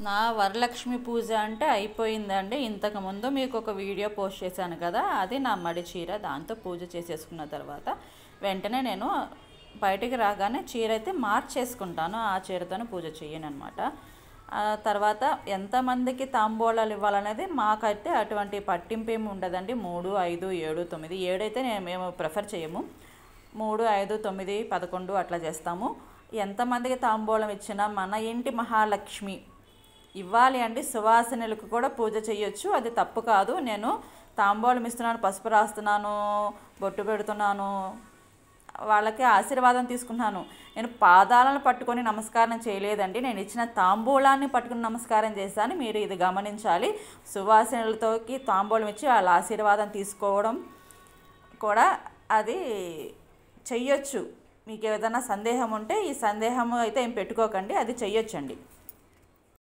నా వరలక్ష్మి పూజ అంటే అయిపోయిందండి. ఇంతకుముందు మీకు ఒక వీడియో పోస్ట్ చేశాను కదా, అది నా మడి చీర. దాంతో పూజ చేసేసుకున్న తర్వాత వెంటనే నేను బయటికి రాగానే చీర అయితే మార్చేసుకుంటాను. ఆ చీరతోనే పూజ చేయనమాట. తర్వాత ఎంతమందికి తాంబూలాలు ఇవ్వాలనేది మాకైతే అటువంటి పట్టింపు ఏమి ఉండదండి. 3, 5, 7, 9, 7 అయితే మేము ప్రిఫర్ చేయము. 3, 5, 9, 11 అట్లా చేస్తాము. ఎంతమందికి తాంబూలం ఇచ్చినా మన ఇంటి మహాలక్ష్మి ఇవ్వాలి అండి. సువాసనలకు కూడా పూజ చేయొచ్చు, అది తప్పు కాదు. నేను తాంబూలం ఇస్తున్నాను, పసుపు రాస్తున్నాను, బొట్టు పెడుతున్నాను, వాళ్ళకి ఆశీర్వాదం తీసుకున్నాను. నేను పాదాలను పట్టుకొని నమస్కారం చేయలేదండి, నేను ఇచ్చిన తాంబూలాన్ని పట్టుకుని నమస్కారం చేశాను. మీరు ఇది గమనించాలి. సువాసనలతోకి తాంబూలం ఇచ్చి వాళ్ళ ఆశీర్వాదం తీసుకోవడం కూడా అది చెయ్యొచ్చు. మీకు ఏదైనా సందేహం ఉంటే ఈ సందేహం అయితే ఏం పెట్టుకోకండి, అది చెయ్యొచ్చండి.